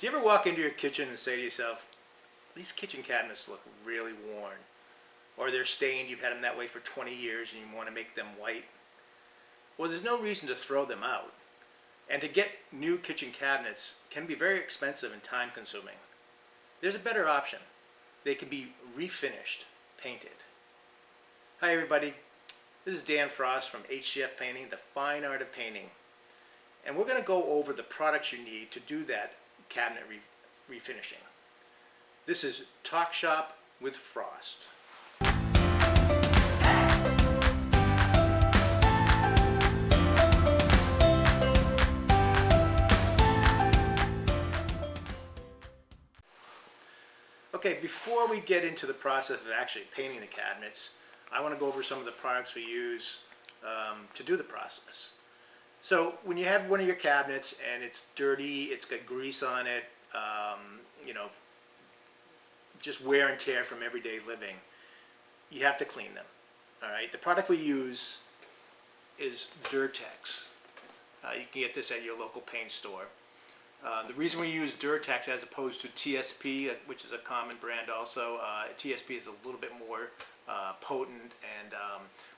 Do you ever walk into your kitchen and say to yourself, these kitchen cabinets look really worn, or they're stained, you've had them that way for 20 years and you want to make them white? Well, there's no reason to throw them out. And to get new kitchen cabinets can be very expensive and time consuming. There's a better option. They can be refinished, painted. Hi everybody, this is Dan Frost from H.D.F. Painting, the fine art of painting. And we're going to go over the products you need to do that cabinet refinishing. This is Talk Shop with Frost. Okay, before we get into the process of actually painting the cabinets, I want to go over some of the products we use to do the process. So when you have one of your cabinets and it's dirty, it's got grease on it, just wear and tear from everyday living, you have to clean them. All right, the product we use is Durtex. You can get this at your local paint store. The reason we use Durtex as opposed to TSP, which is a common brand also, TSP is a little bit more potent, and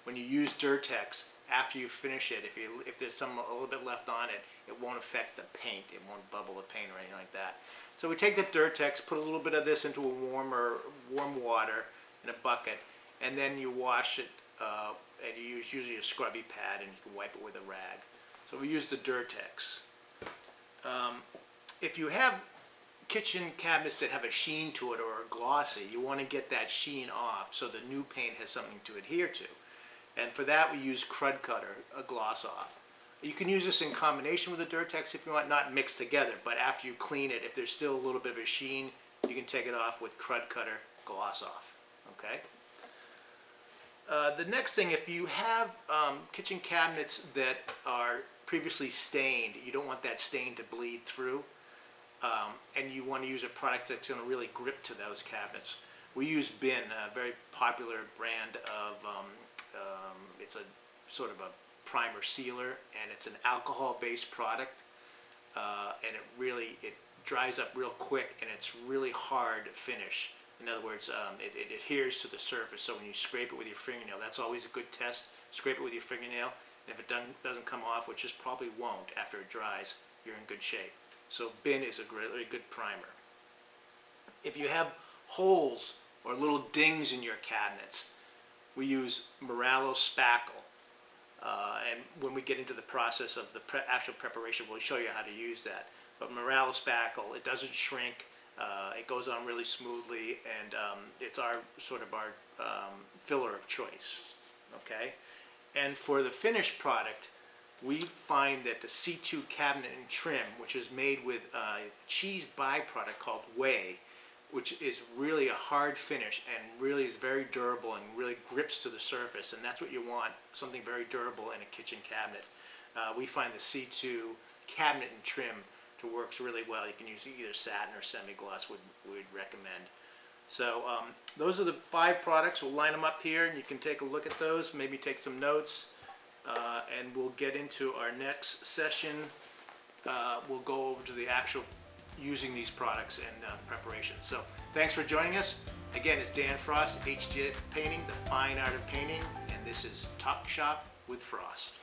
when you use Durtex, after you finish it, if there's a little bit left on it, it won't affect the paint. It won't bubble the paint or anything like that. So we take the Durtex, put a little bit of this into warm water in a bucket, and then you wash it, and you use usually a scrubby pad, and you can wipe it with a rag. So we use the Durtex. If you have kitchen cabinets that have a sheen to it or are glossy, you want to get that sheen off so the new paint has something to adhere to. And for that we use Crud Cutter, a gloss off. You can use this in combination with the Durtex if you want, not mixed together, but after you clean it, if there's still a little bit of a sheen, you can take it off with Crud Cutter gloss off. Okay. The next thing, if you have kitchen cabinets that are previously stained, you don't want that stain to bleed through, and you want to use a product that's going to really grip to those cabinets. We use Bin, a very popular brand of, it's a sort of a primer sealer, and it's an alcohol-based product, and it dries up real quick, and it's really hard to finish. In other words, it adheres to the surface, so when you scrape it with your fingernail, that's always a good test. Scrape it with your fingernail, and if it doesn't come off, which it probably won't after it dries, you're in good shape. So Bin is a really good primer. If you have holes or little dings in your cabinets, we use Moralo Spackle. And when we get into the process of the actual preparation, we'll show you how to use that. But Moralo Spackle, it doesn't shrink. It goes on really smoothly, and it's our filler of choice. Okay. And for the finished product, we find that the C2 cabinet and trim, which is made with a cheese byproduct called whey, which is really a hard finish and really is very durable and really grips to the surface, and that's what you want, something very durable in a kitchen cabinet. We find the C2 cabinet and trim to works really well. You can use either satin or semi-gloss, we'd recommend. So those are the 5 products. We'll line them up here and you can take a look at those, maybe take some notes, and we'll get into our next session. We'll go over to the actual using these products in preparation. So thanks for joining us. Again, it's Dan Frost, H.D.F. Painting, the fine art of painting, and this is Talk Shop with Frost.